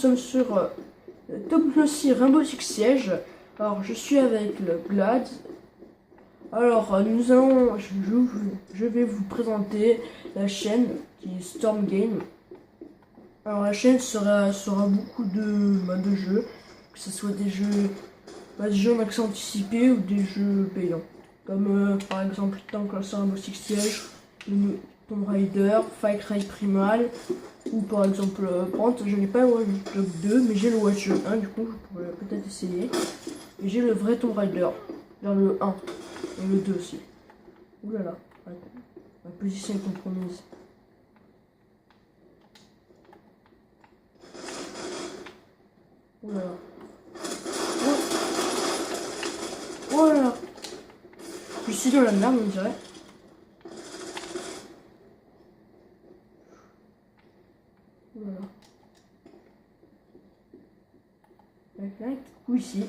sommes sur Top Glossy Rainbow Six Siege. Alors je suis avec le Glad. Alors nous allons, je vais vous présenter la chaîne qui est Storm Game. Alors la chaîne sera beaucoup de jeux, que ce soit des jeux en accès anticipé ou des jeux payants. Comme par exemple Tank Rainbow Six Siege, Tomb Raider, Far Cry Primal, ou par exemple Brant. Je n'ai pas le Watch Dogs 2, mais j'ai le Watch Dogs 1, du coup je pourrais peut-être essayer. Et j'ai le vrai Tomb Raider, vers le 1, et le 2 aussi. Ouh là là, ma position est compromise. Ouh là là. Oh là là. Je suis dans la merde, on dirait. Coucou ici.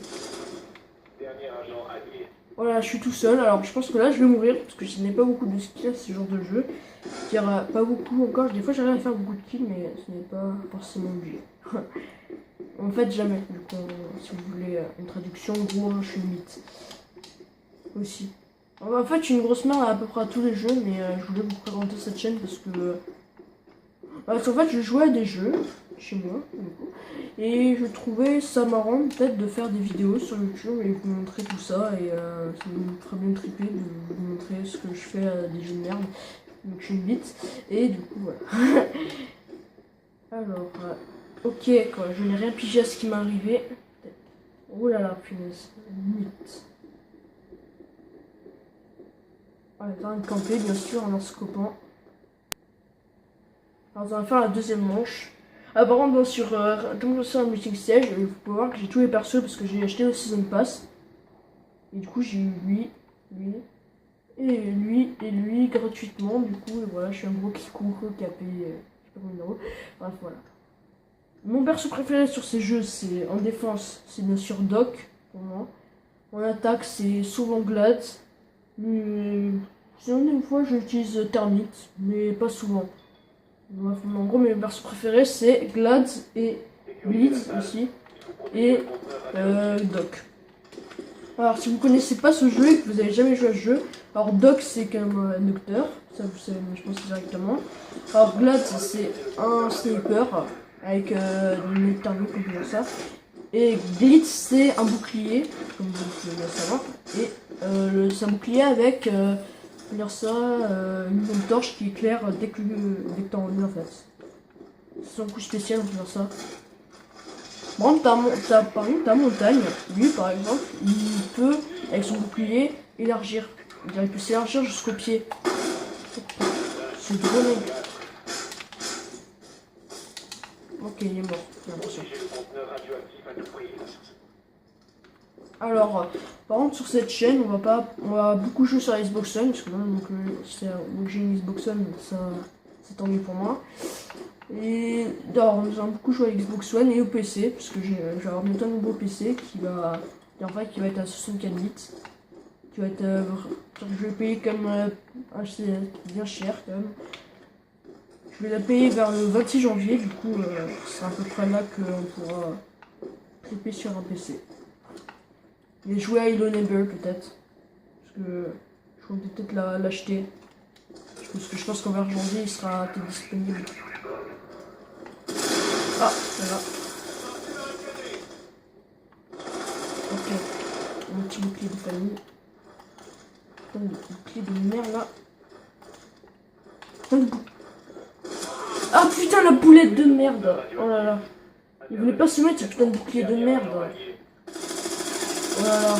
Voilà, je suis tout seul. Alors je pense que là je vais mourir parce que je n'ai pas beaucoup de skills à ce genre de jeu. Car pas beaucoup encore. Des fois j'arrive à faire beaucoup de kills, mais ce n'est pas forcément obligé. En fait, jamais. Du coup, si vous voulez une traduction, gros, je suis une mythe. Aussi. En fait, je suis une grosse merde à peu près à tous les jeux, mais je voulais vous présenter cette chaîne parce que. Parce qu'en fait, je jouais à des jeux chez moi, du coup, et je trouvais ça marrant peut-être de faire des vidéos sur YouTube et vous montrer tout ça, et ça me ferait bien triper de vous montrer ce que je fais à des jeux de merde. Donc je suis une bite, et du coup voilà. Alors, ok, quoi, je n'ai rien pigé à ce qui m'est arrivé. Oh là là, punaise, mythe. On est en train de camper, bien sûr, en scopant. Alors, on va faire la deuxième manche. Par contre, sur Rainbow Six Siege, vous pouvez voir que j'ai tous les persos parce que j'ai acheté le Season Pass. Et du coup, j'ai eu lui, et lui gratuitement. Du coup, voilà, je suis un gros kikou qui a payé, je sais pas combien d'euros. Bref, voilà. Mon perso préféré sur ces jeux, c'est en défense, c'est bien sûr Doc pour moi. En attaque, c'est souvent Glad. Mais sinon, des fois, j'utilise Termite, mais pas souvent. Bref, en gros, mes persos préférés, c'est Glad et Blitz aussi. Et Doc. Alors, si vous connaissez pas ce jeu et que vous avez jamais joué à ce jeu, alors Doc, c'est comme un docteur. Ça, vous savez, je pense directement. Alors, Glad, c'est un sniper avec une thermique, comme ça. Et Blitz, c'est un bouclier, comme vous pouvez le savoir. Et c'est un bouclier avec une lampe torche qui éclaire dès que t'es en ligne en fait. C'est son coup spécial, on peut faire ça. Bon, par exemple, ta montagne, lui par exemple, il peut, avec son bouclier, élargir. Il peut s'élargir jusqu'au pied. C'est drôle. Ok, il est mort, j'ai l'impression. Alors, par contre, sur cette chaîne, on va beaucoup jouer sur la Xbox One, parce que là, donc j'ai une Xbox One, ça c'est tant mieux pour moi. Et alors, nous allons beaucoup jouer à Xbox One et au PC, parce que je vais avoir bientôt un nouveau PC qui va être à 64 bits. Qui va être, je vais payer comme c'est bien cher quand même. Je vais la payer vers le 26 janvier, du coup, c'est à peu près là qu'on pourra triper sur un PC. Et jouer à Hello Neighbor peut-être. Parce que je vais peut-être l'acheter. Parce que je pense qu'en vers janvier il sera peut-être disponible. Ah, voilà. Ok. Mon petit bouclier de famille. Putain de bouclier de merde là. Ah putain la boulette de merde. Oh là là. Il voulait pas se mettre ce putain de bouclier de merde. Oh là là.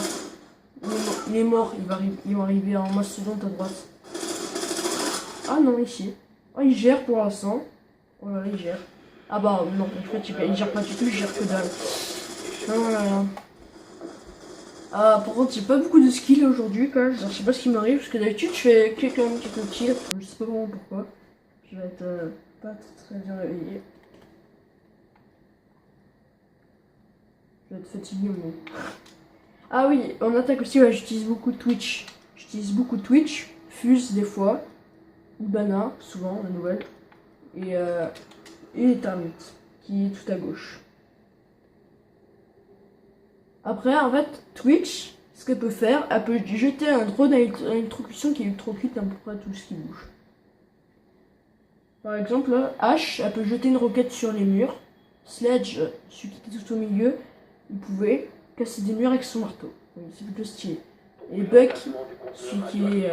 Il est mort. Il va arriver en mastodonte à droite. Ah non, ici. Oh, il gère pour l'instant. Oh là là, il gère. Ah bah non, en fait, il gère pas du tout, il gère que dalle. Oh là là. Ah, par contre, j'ai pas beaucoup de skills aujourd'hui, quand même. Alors, je sais pas ce qui m'arrive, parce que d'habitude, je fais quand même quelques kills. Je sais pas vraiment pourquoi. Je vais être pas très bien réveillé. Je vais être fatigué, mais... Ah oui, en attaque aussi, ouais, j'utilise beaucoup Twitch. J'utilise beaucoup Twitch, Fuse des fois, Ibana, souvent, la nouvelle, et Termite, qui est tout à gauche. Après, en fait, Twitch, ce qu'elle peut faire, elle peut jeter un drone à électrocution qui électrocute à peu près tout ce qui bouge. Par exemple, Ash, elle peut jeter une roquette sur les murs. Sledge, celui qui était tout au milieu, il pouvait casser des murs avec son marteau. Oui, c'est plutôt stylé. Et Buck, celui qui est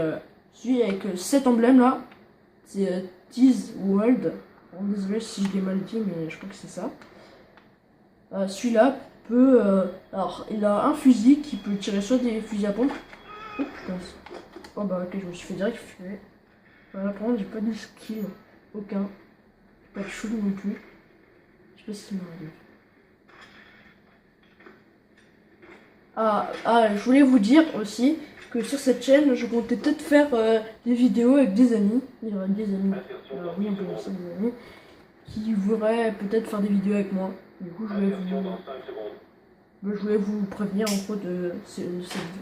celui avec cet emblème là, c'est Tease World. Bon, désolé si je l'ai mal dit, mais je crois que c'est ça. Celui-là peut. Alors, il a un fusil qui peut tirer soit des fusils à pompe. Oh putain. Oh bah ok, je me suis fait direct fumer. Voilà, par contre, j'ai pas de skill. Aucun. Pas de chou non plus. Je sais pas ce qui m'arrive. Je voulais vous dire aussi que sur cette chaîne, je comptais peut-être faire des vidéos avec des amis. Il y aurait des amis. Alors oui, on peut lancer des amis. Qui voudraient peut-être faire des vidéos avec moi. Du coup, je voulais vous prévenir en gros de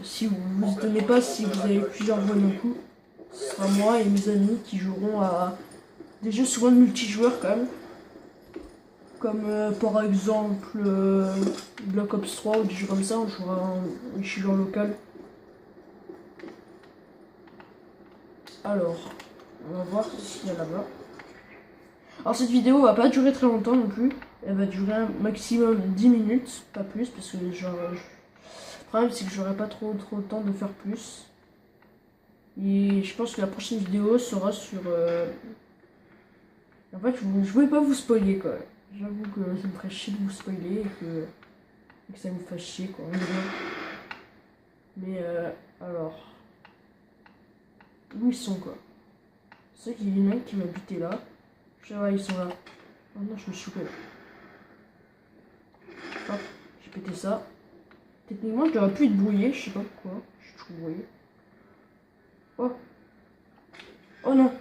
si vous vous étonnez pas si vous avez plusieurs voix d'un coup, ce sera moi et mes amis qui joueront à des jeux souvent de multijoueurs quand même. Comme par exemple Black Ops 3 ou des jeux comme ça, on jouera en multijoueur local. Alors, on va voir s'il y a là-bas. Alors cette vidéo va pas durer très longtemps non plus. Elle va durer un maximum 10 minutes, pas plus, parce que le problème c'est que j'aurai pas trop le temps de faire plus. Et je pense que la prochaine vidéo sera sur... En fait, je voulais pas vous spoiler quoi. J'avoue que ça me ferait chier de vous spoiler et que ça me ferait chier quoi. Mais alors... Où ils sont quoi? C'est qu'il y a une mec qui m'a buté là. Je vois, ils sont là. Oh non, je me suis coupé là. Hop, j'ai pété ça. Techniquement, je devrais plus être brouillé, je sais pas pourquoi. Je suis toujours brouillé. Oh. Oh non.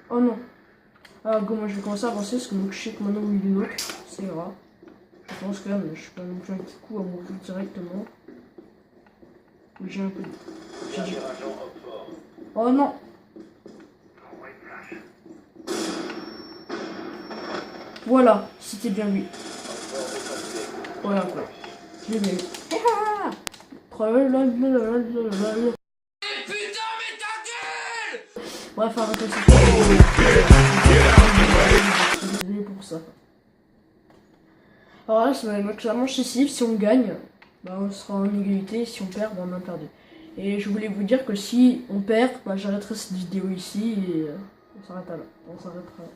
Oh non. Ah, go, moi je vais commencer à avancer parce que moi, je sais que maintenant, où il est l'autre, c'est grave. Je pense quand même, je suis pas non plus un petit coup à mourir directement. J'ai un peu de... Oh non. Voilà, c'était bien lui. Voilà quoi. Je l'ai bien eu. Bref, arrêtez ça. Désolé pour ça. Alors là, ça va être clairement excessif. Si on gagne, bah, on sera en égalité. Si on perd, bah, on a perdu. Et je voulais vous dire que si on perd, bah, j'arrêterai cette vidéo ici et on s'arrêtera là. On s'arrêtera là.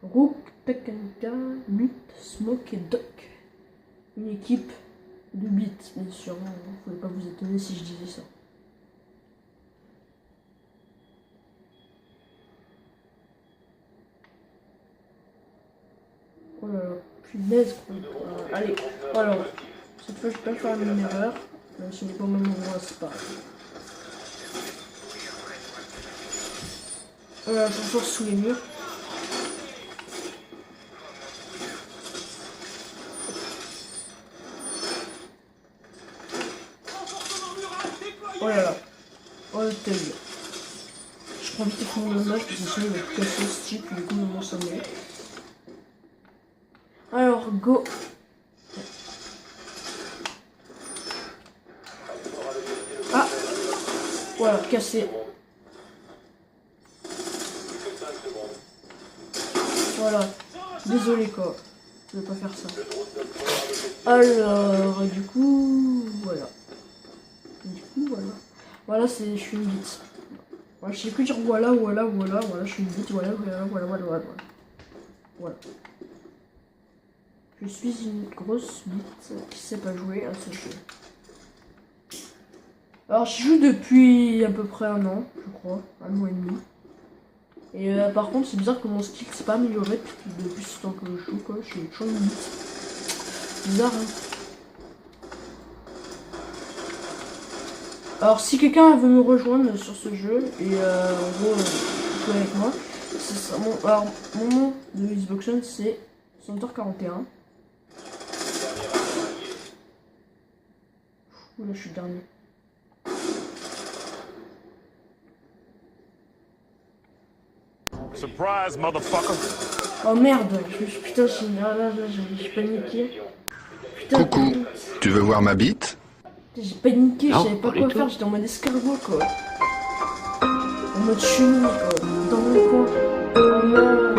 Rook, Takanka, Lut, Smoke et Doc. Une équipe de Blitz, bien sûr. Vous ne pouvez pas vous étonner si je disais ça. Oh là là, punaise. Allez, alors, cette fois je peux pas faire la même erreur. Ce n'est pas au même endroit, c'est pas. Voilà, je suis sous les murs. Oh là là. Oh le tail. Je prends vite mon dommage parce que sinon il va tout casser ce type, du coup il m'en sommeil. Alors go. Ah. Voilà, cassé. Voilà. Désolé quoi. Je vais pas faire ça. Alors, du coup, voilà. Voilà, je suis une bite. Voilà, je sais plus dire voilà, je suis une bite, voilà. Je suis une grosse bite qui sait pas jouer à ce jeu. Alors, je joue depuis à peu près un an, je crois, un an et demi. Et par contre, c'est bizarre que mon skill s'est pas amélioré depuis ce temps que je joue, quoi. Je suis toujours une bite. Bizarre, hein. Alors si quelqu'un veut me rejoindre sur ce jeu et en gros jouer avec moi, mon nom de Xboxon c'est Center41. Oula, je suis le dernier. Surprise, motherfucker. Oh merde, putain, j'ai paniqué. Putain, Coucou, tu veux voir ma bite? j'ai paniqué, je Non, savais pas pas quoi du faire, tout. j'étais en mode escargot quoi. En mode chenille quoi, dans mon coin. Oh non.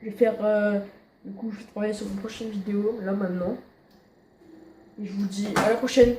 Je vais faire, du coup, je vais travailler sur une prochaine vidéo, là maintenant. Et je vous dis à la prochaine.